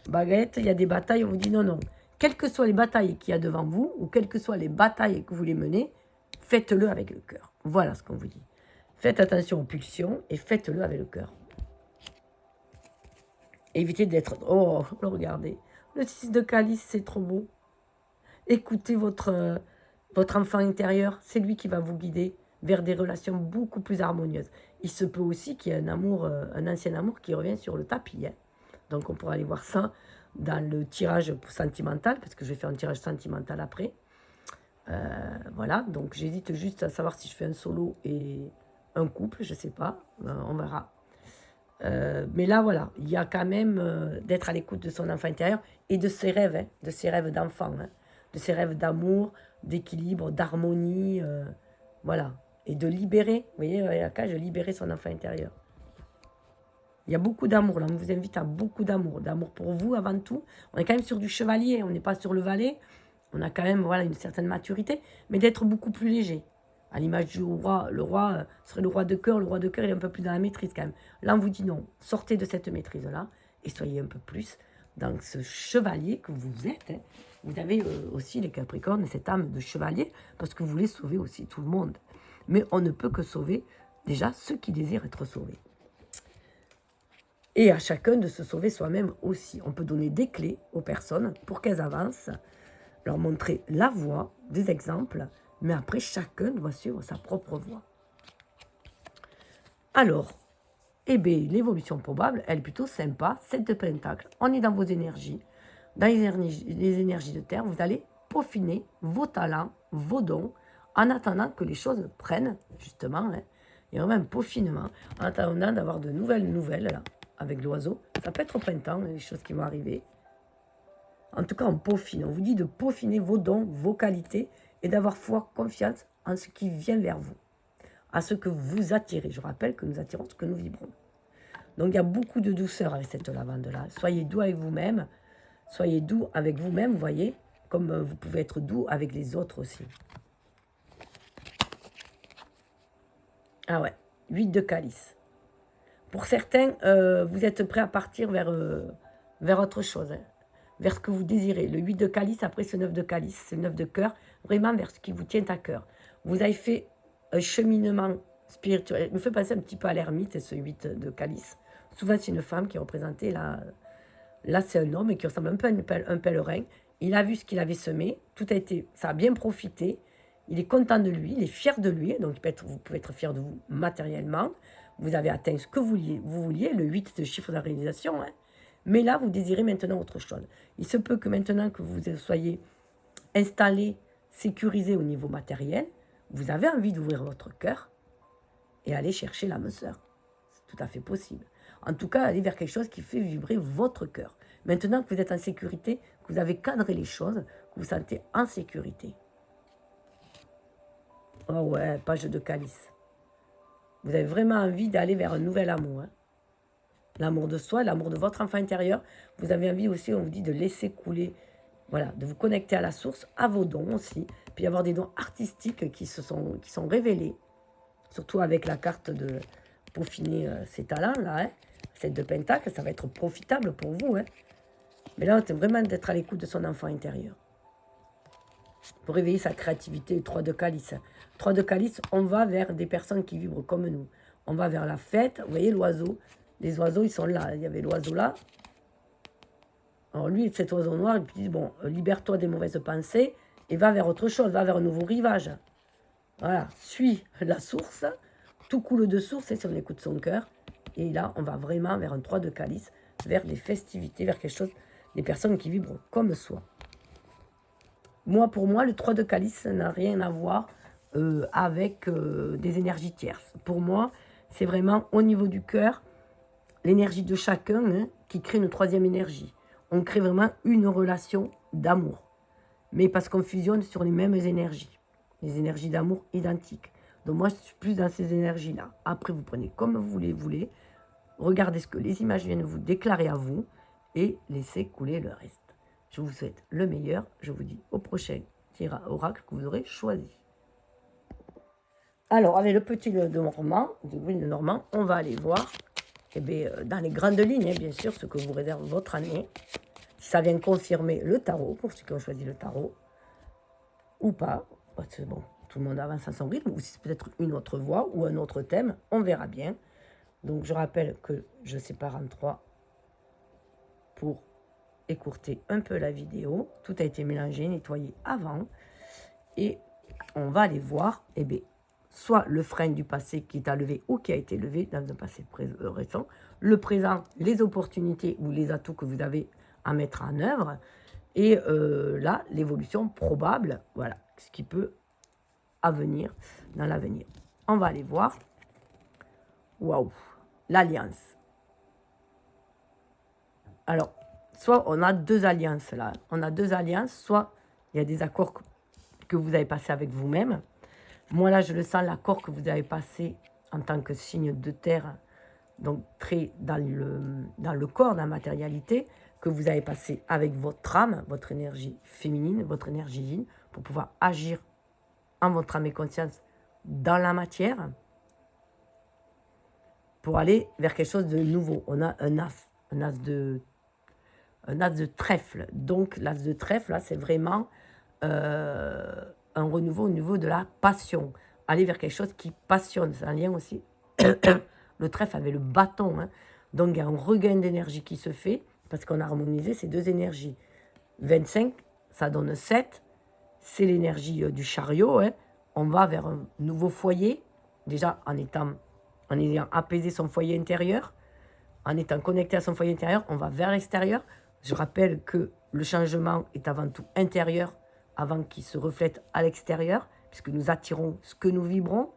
Baguette, il y a des batailles, on vous dit non, non. Quelles que soient les batailles qu'il y a devant vous, ou quelles que soient les batailles que vous voulez mener, faites-le avec le cœur. Voilà ce qu'on vous dit. Faites attention aux pulsions et faites-le avec le cœur. Évitez d'être... Oh, regardez. Le 6 de calice, c'est trop beau. Écoutez votre enfant intérieur. C'est lui qui va vous guider vers des relations beaucoup plus harmonieuses. Il se peut aussi qu'il y ait un amour, un ancien amour qui revient sur le tapis. Hein. Donc, on pourra aller voir ça dans le tirage sentimental, parce que je vais faire un tirage sentimental après. Voilà, donc j'hésite juste à savoir si je fais un solo et un couple, je ne sais pas. On verra. Mais là, voilà, il y a quand même d'être à l'écoute de son enfant intérieur et de ses rêves, hein, de ses rêves d'enfant, hein, de ses rêves d'amour, d'équilibre, d'harmonie, voilà. Et de libérer, vous voyez, la cage, de libérer son enfant intérieur. Il y a beaucoup d'amour, là, on vous invite à beaucoup d'amour pour vous avant tout. On est quand même sur du chevalier, on n'est pas sur le valet, on a quand même voilà, une certaine maturité, mais d'être beaucoup plus léger. À l'image du roi, le roi serait le roi de cœur. Le roi de cœur, il est un peu plus dans la maîtrise quand même. Là, on vous dit non, sortez de cette maîtrise-là et soyez un peu plus dans ce chevalier que vous êtes. Hein. Vous avez aussi les Capricornes, cette âme de chevalier, parce que vous voulez sauver aussi tout le monde. Mais on ne peut que sauver déjà ceux qui désirent être sauvés. Et à chacun de se sauver soi-même aussi. On peut donner des clés aux personnes pour qu'elles avancent, leur montrer la voie, des exemples, mais après chacun doit suivre sa propre voie. Alors, eh bien, l'évolution probable, elle est plutôt sympa, 7 de pentacle, on est dans vos énergies, dans les énergies de terre, vous allez peaufiner vos talents, vos dons, en attendant que les choses prennent, justement, hein. Il y a vraiment un peaufinement, en attendant d'avoir de nouvelles, là, avec l'oiseau. Ça peut être au printemps, les choses qui vont arriver. En tout cas, on peaufine. On vous dit de peaufiner vos dons, vos qualités, et d'avoir foi, confiance en ce qui vient vers vous, à ce que vous attirez. Je rappelle que nous attirons ce que nous vibrons. Donc, il y a beaucoup de douceur avec cette lavande-là. Soyez doux avec vous-même. Soyez doux avec vous-même, vous voyez, comme vous pouvez être doux avec les autres aussi. Ah ouais, 8 de calice. Pour certains, vous êtes prêts à partir vers autre chose, hein, vers ce que vous désirez. Le 8 de calice, après ce 9 de calice, c'est le 9 de cœur, vraiment vers ce qui vous tient à cœur. Vous avez fait un cheminement spirituel. Il me fait penser un petit peu à l'ermite, ce 8 de calice. Souvent, c'est une femme qui est représentée là. Là, c'est un homme qui ressemble un peu à un pèlerin. Il a vu ce qu'il avait semé. Tout a été, ça a bien profité. Il est content de lui, il est fier de lui. Donc, vous pouvez être fier de vous matériellement. Vous avez atteint ce que vous vouliez. Le 8, c'est le chiffre de la réalisation. Hein. Mais là, vous désirez maintenant autre chose. Il se peut que maintenant que vous soyez installé, sécurisé au niveau matériel, vous avez envie d'ouvrir votre cœur et aller chercher l'âme sœur. C'est tout à fait possible. En tout cas, aller vers quelque chose qui fait vibrer votre cœur. Maintenant que vous êtes en sécurité, que vous avez cadré les choses, que vous vous sentez en sécurité. Oh ouais, page de calice. Vous avez vraiment envie d'aller vers un nouvel amour. Hein. L'amour de soi, l'amour de votre enfant intérieur. Vous avez envie aussi, on vous dit, de laisser couler, voilà, de vous connecter à la source, à vos dons aussi. Puis avoir des dons artistiques qui sont révélés. Surtout avec la carte de peaufiner ces talents-là. Hein. Cette de pentacle, ça va être profitable pour vous. Hein. Mais là, c'est vraiment d'être à l'écoute de son enfant intérieur. Pour réveiller sa créativité, 3 de calice. 3 de calice, on va vers des personnes qui vibrent comme nous. On va vers la fête. Vous voyez l'oiseau. Les oiseaux, ils sont là. Il y avait l'oiseau là. Alors lui, cet oiseau noir, il dit, bon, libère-toi des mauvaises pensées et va vers autre chose, va vers un nouveau rivage. Voilà, suis la source. Tout coule de source et si on écoute son cœur. Et là, on va vraiment vers un 3 de calice, vers des festivités, vers quelque chose, des personnes qui vibrent comme soi. Pour moi, le 3 de calice n'a rien à voir avec des énergies tierces. Pour moi, c'est vraiment au niveau du cœur, l'énergie de chacun hein, qui crée une troisième énergie. On crée vraiment une relation d'amour. Mais parce qu'on fusionne sur les mêmes énergies. Les énergies d'amour identiques. Donc moi, je suis plus dans ces énergies-là. Après, vous prenez comme vous voulez. Regardez ce que les images viennent vous déclarer à vous. Et laissez couler le reste. Je vous souhaite le meilleur. Je vous dis au prochain tirage oracle que vous aurez choisi. Alors, avec le petit de Normand, de Louis de Normand, on va aller voir, eh bien, dans les grandes lignes, hein, bien sûr, ce que vous réserve votre année. Ça vient confirmer le tarot, pour ceux qui ont choisi le tarot, ou pas. Parce que bon, tout le monde avance à son rythme, ou si c'est peut-être une autre voie, ou un autre thème, on verra bien. Donc, je rappelle que je sépare en 3 pour écourter un peu la vidéo. Tout a été mélangé, nettoyé avant. Et on va aller voir, eh bien, soit le frein du passé qui est à lever ou qui a été levé dans un passé récent, le présent, les opportunités ou les atouts que vous avez à mettre en œuvre, et là, l'évolution probable, voilà, ce qui peut advenir dans l'avenir. On va aller voir, waouh, l'alliance. Alors, soit on a 2 alliances là, on a 2 alliances, soit il y a des accords que vous avez passés avec vous-même. Moi là, je le sens, l'accord que vous avez passé en tant que signe de terre, donc très dans le corps, dans la matérialité, que vous avez passé avec votre âme, votre énergie féminine, votre énergie yin, pour pouvoir agir en votre âme et conscience dans la matière, pour aller vers quelque chose de nouveau. On a un as de trèfle. Donc l'as de trèfle, là, c'est vraiment un renouveau au niveau de la passion. Aller vers quelque chose qui passionne. C'est un lien aussi Le trèfle avait le bâton. Hein. Donc, il y a un regain d'énergie qui se fait parce qu'on a harmonisé ces deux énergies. 25, ça donne 7. C'est l'énergie du chariot. Hein. On va vers un nouveau foyer. Déjà, en ayant apaisé son foyer intérieur, en étant connecté à son foyer intérieur, on va vers l'extérieur. Je rappelle que le changement est avant tout intérieur, avant qu'il se reflète à l'extérieur, puisque nous attirons ce que nous vibrons.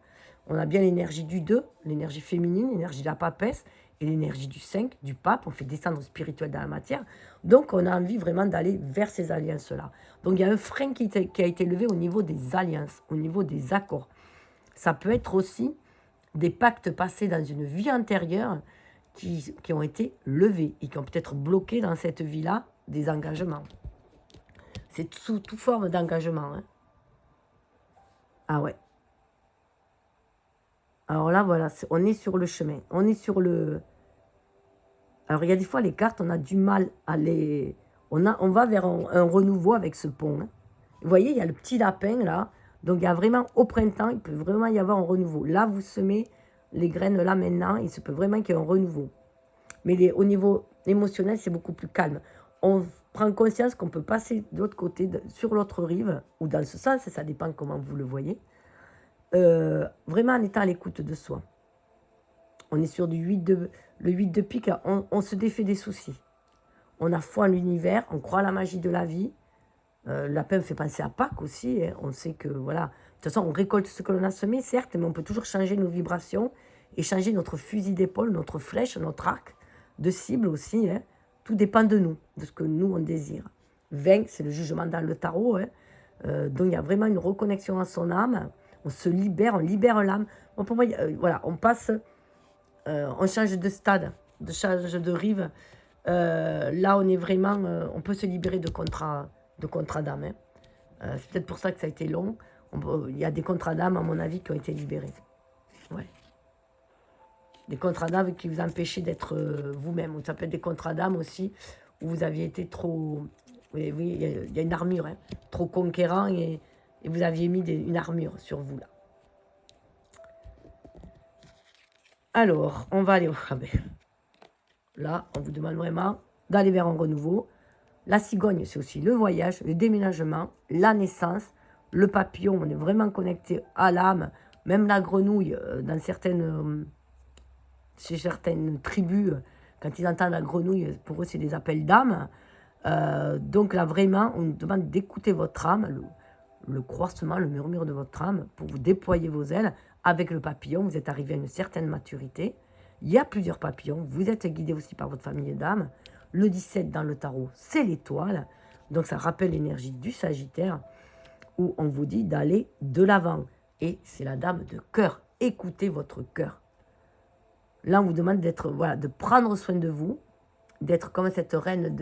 On a bien l'énergie du 2, l'énergie féminine, l'énergie de la papesse, et l'énergie du 5, du pape. On fait descendre le spirituel dans la matière. Donc, on a envie vraiment d'aller vers ces alliances-là. Donc, il y a un frein qui a été levé au niveau des alliances, au niveau des accords. Ça peut être aussi des pactes passés dans une vie antérieure qui ont été levés et qui ont peut-être bloqué dans cette vie-là des engagements. C'est sous toute forme d'engagement. Hein. Ah ouais. Alors là, voilà, on est sur le chemin. On est sur le... Alors, il y a des fois, les cartes, on a du mal à les... On va vers un renouveau avec ce pont. Hein. Vous voyez, il y a le petit lapin, là. Donc, il y a vraiment, au printemps, il peut vraiment y avoir un renouveau. Là, vous semez les graines, là, maintenant, il se peut vraiment qu'il y ait un renouveau. Mais au niveau émotionnel, c'est beaucoup plus calme. On prend conscience qu'on peut passer de l'autre côté, sur l'autre rive, ou dans ce sens, ça dépend comment vous le voyez, vraiment en étant à l'écoute de soi. On est sur le 8 de pique, on se défait des soucis. On a foi en l'univers, on croit à la magie de la vie. Le lapin fait penser à Pâques aussi. Hein. On sait que, voilà, de toute façon, on récolte ce que l'on a semé, certes, mais on peut toujours changer nos vibrations et changer notre fusil d'épaule, notre flèche, notre arc de cible aussi. Hein. Tout dépend de nous, de ce que nous, on désire. 20, c'est le jugement dans le tarot. Hein. Donc, il y a vraiment une reconnexion à son âme. On se libère, on libère l'âme. Bon, pour moi, voilà, on passe... on change de stade, de change de rive. Là, on est vraiment... on peut se libérer de contrats d'âme. Hein. C'est peut-être pour ça que ça a été long. Il y a des contrats d'âme, à mon avis, qui ont été libérés. Ouais. Des contrats d'âme qui vous empêchaient d'être vous-même. Ça peut être des contrats d'âme aussi, où vous aviez été trop... Oui, il y a une armure, hein, trop conquérant, et vous aviez mis une armure sur vous, là. Alors, on va aller au... Là, on vous demande vraiment d'aller vers un renouveau. La cigogne, c'est aussi le voyage, le déménagement, la naissance. Le papillon, on est vraiment connecté à l'âme. Même la grenouille, chez certaines tribus, quand ils entendent la grenouille, pour eux, c'est des appels d'âme. Donc là, vraiment, on nous demande d'écouter votre âme, le croissement, le murmure de votre âme, pour vous déployer vos ailes. Avec le papillon, vous êtes arrivé à une certaine maturité. Il y a plusieurs papillons. Vous êtes guidé aussi par votre famille d'âme. Le 17 dans le tarot, c'est l'étoile. Donc ça rappelle l'énergie du Sagittaire, où on vous dit d'aller de l'avant. Et c'est la dame de cœur. Écoutez votre cœur. Là, on vous demande d'être, voilà, de prendre soin de vous, d'être comme cette reine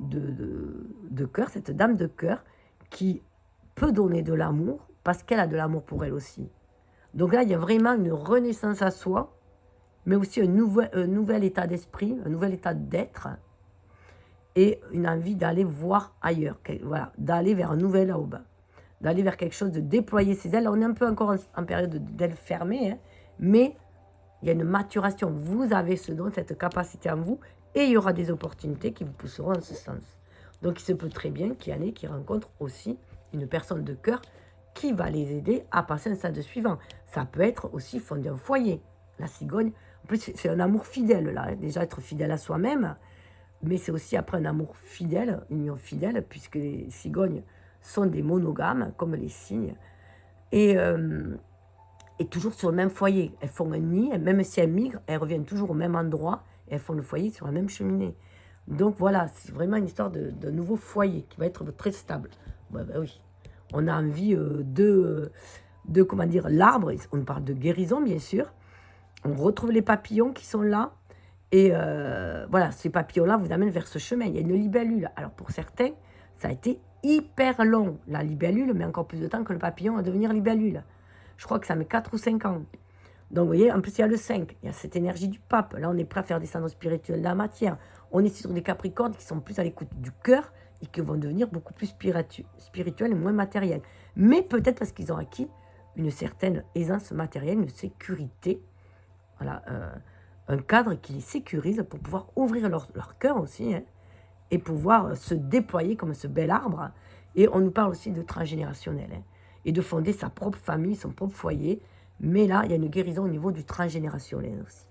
de cœur, cette dame de cœur, qui peut donner de l'amour, parce qu'elle a de l'amour pour elle aussi. Donc là, il y a vraiment une renaissance à soi, mais aussi un nouvel état d'esprit, un nouvel état d'être, et une envie d'aller voir ailleurs, voilà, d'aller vers un nouvel aube, d'aller vers quelque chose, de déployer ses ailes. Là, on est un peu encore en période d'ailes fermées, hein, mais il y a une maturation. Vous avez ce don, cette capacité en vous, et il y aura des opportunités qui vous pousseront en ce sens. Donc, il se peut très bien qu'il y en ait qui rencontrent aussi une personne de cœur qui va les aider à passer un stade suivant. Ça peut être aussi fonder un foyer. La cigogne, en plus, c'est un amour fidèle, là. Hein. Déjà, être fidèle à soi-même, mais c'est aussi après un amour fidèle, une union fidèle, puisque les cigognes sont des monogames, comme les cygnes. Et toujours sur le même foyer. Elles font un nid, et même si elles migrent, elles reviennent toujours au même endroit, et elles font le foyer sur la même cheminée. Donc voilà, c'est vraiment une histoire de nouveau foyer qui va être très stable. Ouais, bah oui. On a envie comment dire, l'arbre, on parle de guérison bien sûr. On retrouve les papillons qui sont là. Et voilà, ces papillons-là vous amènent vers ce chemin. Il y a une libellule. Alors pour certains, ça a été hyper long, la libellule, mais encore plus de temps que le papillon à devenir libellule. Je crois que ça met 4 ou 5 ans. Donc, vous voyez, en plus, il y a le 5. Il y a cette énergie du pape. Là, on est prêt à faire descendre spirituel de la matière. On est sur des capricornes qui sont plus à l'écoute du cœur et qui vont devenir beaucoup plus spirituels et moins matériels. Mais peut-être parce qu'ils ont acquis une certaine aisance matérielle, une sécurité Voilà, un cadre qui les sécurise pour pouvoir ouvrir leur cœur aussi, hein, et pouvoir se déployer comme ce bel arbre. Et on nous parle aussi de transgénérationnel, hein, et de fonder sa propre famille, son propre foyer. Mais là, il y a une guérison au niveau du transgénérationnel aussi.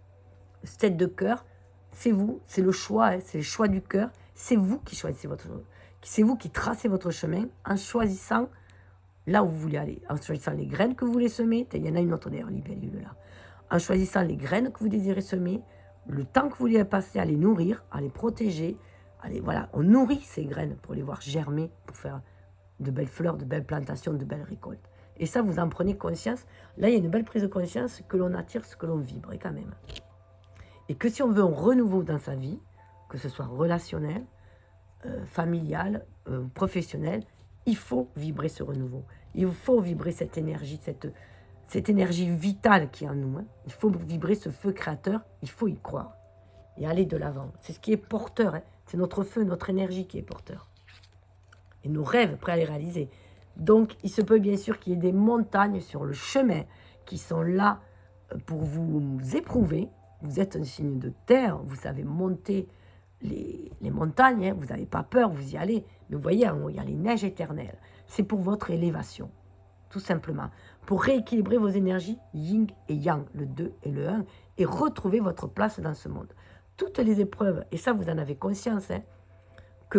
Cette tête de cœur, c'est vous, c'est le choix, hein, c'est le choix du cœur. C'est vous qui choisissez c'est vous qui tracez votre chemin en choisissant là où vous voulez aller, en choisissant les graines que vous voulez semer. Il y en a une autre d'ailleurs, libellule là. En choisissant les graines que vous désirez semer, le temps que vous voulez passer à les nourrir, à les protéger. Voilà, on nourrit ces graines pour les voir germer, pour faire de belles fleurs, de belles plantations, de belles récoltes. Et ça, vous en prenez conscience. Là, il y a une belle prise de conscience que l'on attire ce que l'on vibre quand même. Et que si on veut un renouveau dans sa vie, que ce soit relationnel, familial, professionnel, il faut vibrer ce renouveau. Il faut vibrer cette énergie, cette énergie vitale qui est en nous. Hein. Il faut vibrer ce feu créateur, il faut y croire. Et aller de l'avant. C'est ce qui est porteur. Hein. C'est notre feu, notre énergie qui est porteur. Et nos rêves prêts à les réaliser. Donc, il se peut bien sûr qu'il y ait des montagnes sur le chemin qui sont là pour vous éprouver. Vous êtes un signe de terre, vous savez monter les montagnes, hein, vous n'avez pas peur, vous y allez. Mais vous voyez, il y a les neiges éternelles. C'est pour votre élévation, tout simplement. Pour rééquilibrer vos énergies, yin et yang, le 2 et le 1, et retrouver votre place dans ce monde. Toutes les épreuves, et ça vous en avez conscience, hein, que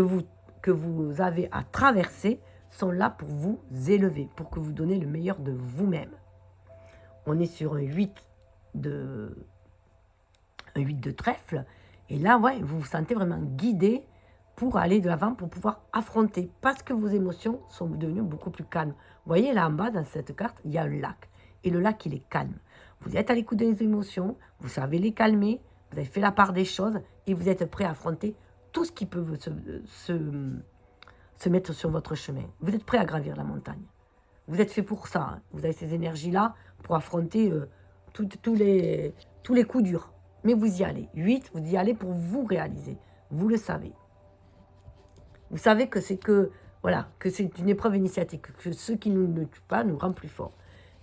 vous avez à traverser, sont là pour vous élever, pour que vous donnez le meilleur de vous-même. On est sur un 8 de trèfle, et là, ouais, vous vous sentez vraiment guidé pour aller de l'avant, pour pouvoir affronter, parce que vos émotions sont devenues beaucoup plus calmes. Vous voyez, là en bas, dans cette carte, il y a un lac, et le lac, il est calme. Vous êtes à l'écoute des émotions, vous savez les calmer, vous avez fait la part des choses, et vous êtes prêt à affronter tout ce qui peut se mettre sur votre chemin. Vous êtes prêt à gravir la montagne. Vous êtes fait pour ça. Hein. Vous avez ces énergies-là pour affronter tous les coups durs. Mais vous y allez. 8, vous y allez pour vous réaliser. Vous le savez. Vous savez que c'est une épreuve initiatique, que ce qui nous ne tue pas nous rend plus forts.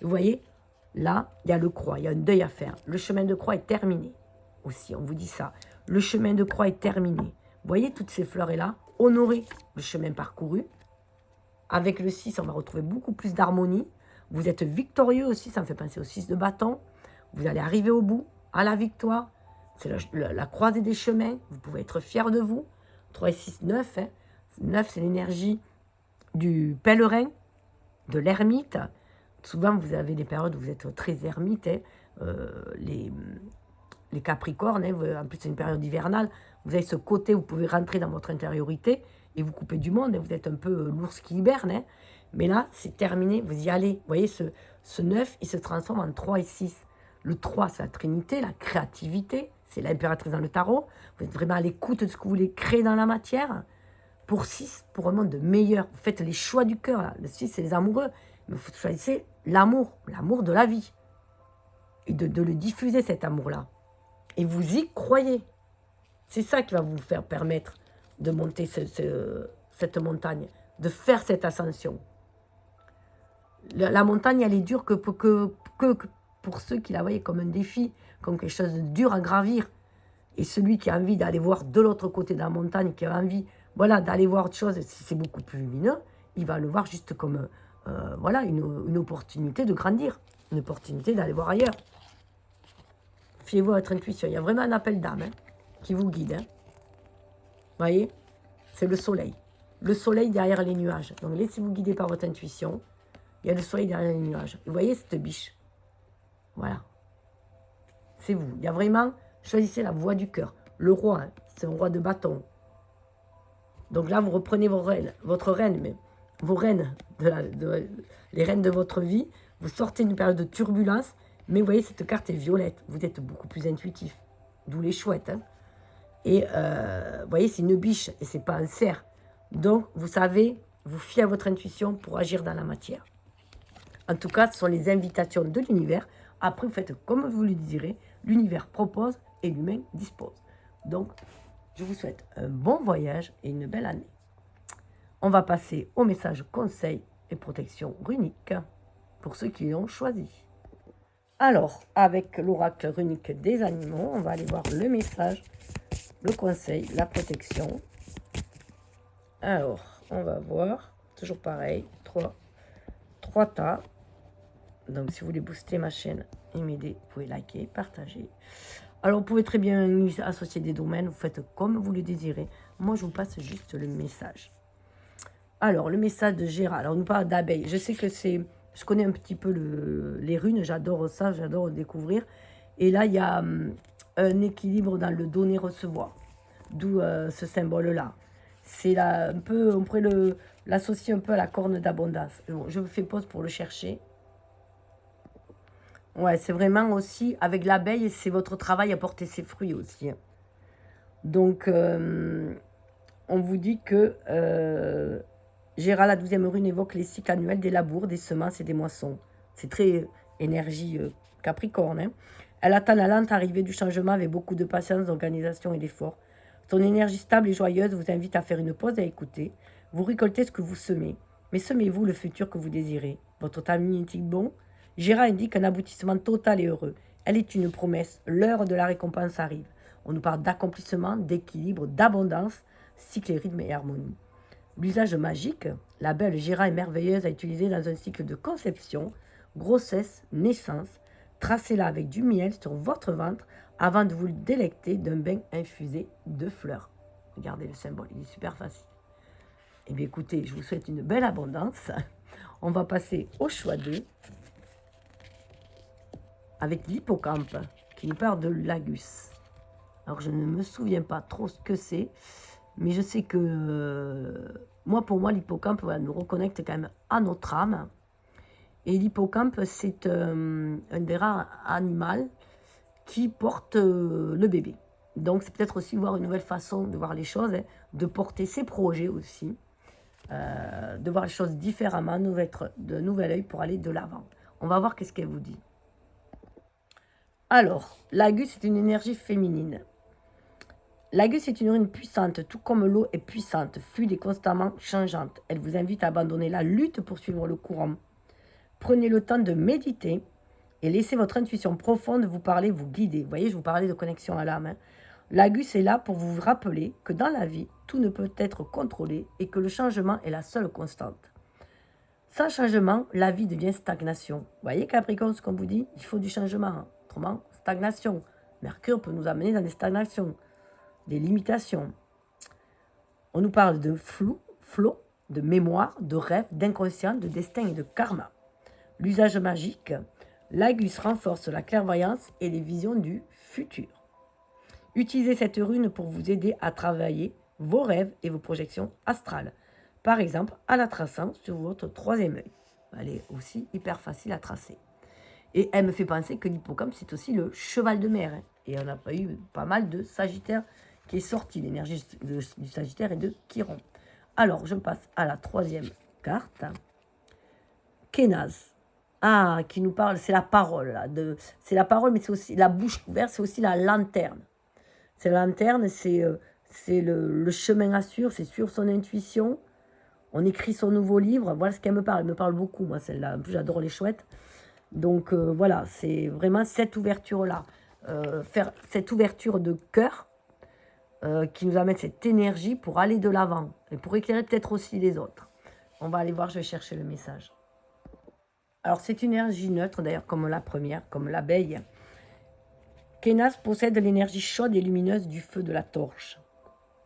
Vous voyez, là, il y a le croix, il y a un deuil à faire. Le chemin de croix est terminé. Aussi, on vous dit ça. Le chemin de croix est terminé. Vous voyez toutes ces fleurs-là, honorez le chemin parcouru. Avec le 6, on va retrouver beaucoup plus d'harmonie. Vous êtes victorieux aussi, ça me fait penser au 6 de bâton. Vous allez arriver au bout, à la victoire. C'est la croisée des chemins. Vous pouvez être fiers de vous. 3 et 6, 9. Hein. 9, c'est l'énergie du pèlerin, de l'ermite. Souvent, vous avez des périodes où vous êtes très ermite. Hein. Les Capricornes, hein, en plus c'est une période hivernale, vous avez ce côté où vous pouvez rentrer dans votre intériorité et vous couper du monde, hein, vous êtes un peu l'ours qui hiberne, hein, mais là c'est terminé, vous y allez. Vous voyez, ce 9, il se transforme en 3 et 6. Le 3, c'est la trinité, la créativité, c'est l'impératrice dans le tarot, vous êtes vraiment à l'écoute de ce que vous voulez créer dans la matière. Pour 6, pour un monde meilleur, vous faites les choix du cœur, là. Le 6, c'est les amoureux, mais vous choisissez l'amour de la vie, et de le diffuser cet amour-là. Et vous y croyez. C'est ça qui va vous faire permettre de monter cette montagne, de faire cette ascension. La montagne, elle est dure que pour ceux qui la voyaient comme un défi, comme quelque chose de dur à gravir. Et celui qui a envie d'aller voir de l'autre côté de la montagne, qui a envie d'aller voir autre chose, si c'est beaucoup plus lumineux, il va le voir juste comme une opportunité de grandir, une opportunité d'aller voir ailleurs. Fiez-vous à votre intuition. Il y a vraiment un appel d'âme, hein, qui vous guide. Hein. Vous voyez, c'est le soleil. Le soleil derrière les nuages. Donc laissez-vous guider par votre intuition. Il y a le soleil derrière les nuages. Et vous voyez cette biche. Voilà. C'est vous. Il y a vraiment, choisissez la voie du cœur. Le roi, hein, c'est un roi de bâton. Donc là, vous reprenez votre reine, mais vos reines, les reines de votre vie. Vous sortez d'une période de turbulence. Mais vous voyez, cette carte est violette. Vous êtes beaucoup plus intuitif. D'où les chouettes. Hein. Et vous voyez, c'est une biche et c'est pas un cerf. Donc, vous savez, vous fiez à votre intuition pour agir dans la matière. En tout cas, ce sont les invitations de l'univers. Après, vous faites comme vous le désirez. L'univers propose et l'humain dispose. Donc, je vous souhaite un bon voyage et une belle année. On va passer au message conseil et protection runique pour ceux qui l'ont choisi. Alors, avec l'oracle runique des animaux, on va aller voir le message, le conseil, la protection. Alors, on va voir, toujours pareil, 3 tas. Donc, si vous voulez booster ma chaîne et m'aider, vous pouvez liker, partager. Alors, vous pouvez très bien associer des domaines, vous faites comme vous le désirez. Moi, je vous passe juste le message. Alors, le message de Gérard. Alors, on nous parle d'abeilles. Je sais que c'est... Je connais un petit peu les runes, j'adore ça, j'adore découvrir. Et là, il y a un équilibre dans le donner-recevoir. D'où ce symbole-là. C'est là, un peu, on pourrait l'associer un peu à la corne d'abondance. Bon, je fais pause pour le chercher. Ouais, c'est vraiment aussi, avec l'abeille, c'est votre travail à porter ses fruits aussi. Donc, on vous dit que Gérard, la 12e rune, évoque les cycles annuels des labours, des semences et des moissons. C'est très énergie capricorne. Hein. Elle attend la lente arrivée du changement avec beaucoup de patience, d'organisation et d'effort. Son énergie stable et joyeuse vous invite à faire une pause et à écouter. Vous récoltez ce que vous semez, mais semez-vous le futur que vous désirez. Votre timing est-il bon? Gérard indique un aboutissement total et heureux. Elle est une promesse. L'heure de la récompense arrive. On nous parle d'accomplissement, d'équilibre, d'abondance, cycle et rythme et harmonie. L'usage magique, la belle Gérard est merveilleuse à utiliser dans un cycle de conception, grossesse, naissance. Tracez-la avec du miel sur votre ventre avant de vous délecter d'un bain infusé de fleurs. Regardez le symbole, il est super facile. Eh bien écoutez, je vous souhaite une belle abondance. On va passer au choix 2 avec l'hippocampe qui nous parle de l'agus. Alors je ne me souviens pas trop ce que c'est, mais je sais que pour moi, l'hippocampe nous reconnecte quand même à notre âme. Et l'hippocampe, c'est un des rares animaux qui porte le bébé. Donc c'est peut-être aussi voir une nouvelle façon de voir les choses, hein, de porter ses projets aussi, de voir les choses différemment, de nouvel œil pour aller de l'avant. On va voir qu'est-ce qu'elle vous dit. Alors, l'agus est une énergie féminine. L'agus est une rune puissante, tout comme l'eau est puissante, fluide et constamment changeante. Elle vous invite à abandonner la lutte pour suivre le courant. Prenez le temps de méditer et laissez votre intuition profonde vous parler, vous guider. Vous voyez, je vous parlais de connexion à l'âme. Hein. L'agus est là pour vous rappeler que dans la vie, tout ne peut être contrôlé et que le changement est la seule constante. Sans changement, la vie devient stagnation. Vous voyez Capricorne, ce qu'on vous dit, il faut du changement. Hein. Autrement, stagnation. Mercure peut nous amener dans des stagnations, des limitations. On nous parle de flou, de mémoire, de rêve, d'inconscient, de destin et de karma. L'usage magique, l'agus renforce la clairvoyance et les visions du futur. Utilisez cette rune pour vous aider à travailler vos rêves et vos projections astrales. Par exemple, en la traçant sur votre 3e œil. Elle est aussi hyper facile à tracer. Et elle me fait penser que l'hippocampe, c'est aussi le cheval de mer. Hein. Et on a eu pas mal de Sagittaire qui est sorti. L'énergie du Sagittaire et de Chiron. Alors, je passe à la 3e carte. Kénaz. Ah, qui nous parle, c'est la parole. Là, c'est la parole, mais c'est aussi la bouche ouverte, c'est aussi la lanterne. C'est la lanterne, c'est le chemin à suivre, c'est suivre son intuition. On écrit son nouveau livre. Voilà ce qu'elle me parle. Elle me parle beaucoup, moi, celle-là. En plus, j'adore les chouettes. Donc, voilà, c'est vraiment cette ouverture-là. Faire cette ouverture de cœur qui nous amène cette énergie pour aller de l'avant et pour éclairer peut-être aussi les autres. On va aller voir, je vais chercher le message. Alors, c'est une énergie neutre, d'ailleurs, comme la première, comme l'abeille. Kénaz possède l'énergie chaude et lumineuse du feu de la torche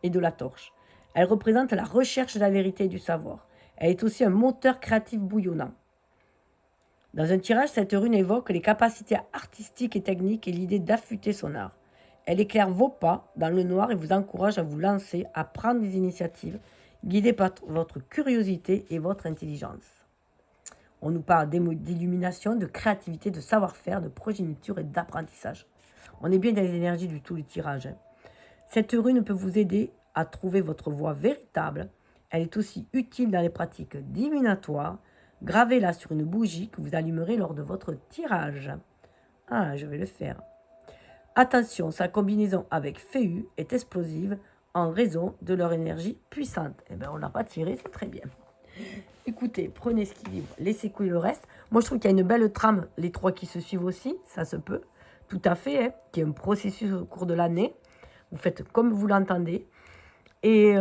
et de la torche. Elle représente la recherche de la vérité et du savoir. Elle est aussi un moteur créatif bouillonnant. Dans un tirage, cette rune évoque les capacités artistiques et techniques et l'idée d'affûter son art. Elle éclaire vos pas dans le noir et vous encourage à vous lancer, à prendre des initiatives, guidées par votre curiosité et votre intelligence. On nous parle d'illumination, de créativité, de savoir-faire, de progéniture et d'apprentissage. On est bien dans les énergies du tout le tirage. Hein. Cette rune peut vous aider à trouver votre voie véritable. Elle est aussi utile dans les pratiques divinatoires. Gravez-la sur une bougie que vous allumerez lors de votre tirage. Ah, je vais le faire. Attention, sa combinaison avec Féu est explosive en raison de leur énergie puissante. Eh bien, on n'a pas tiré, c'est très bien. Écoutez, prenez ce qui livre, laissez couler le reste. Moi, je trouve qu'il y a une belle trame, les 3 qui se suivent aussi, ça se peut, tout à fait, hein, qui est un processus au cours de l'année. Vous faites comme vous l'entendez. Et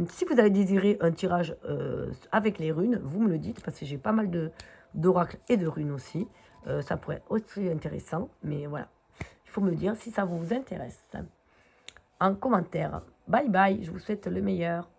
si vous avez désiré un tirage avec les runes, vous me le dites, parce que j'ai pas mal d'oracles et de runes aussi. Ça pourrait être aussi intéressant, mais voilà. Il faut me dire si ça vous intéresse. En commentaire. Bye bye, je vous souhaite le meilleur.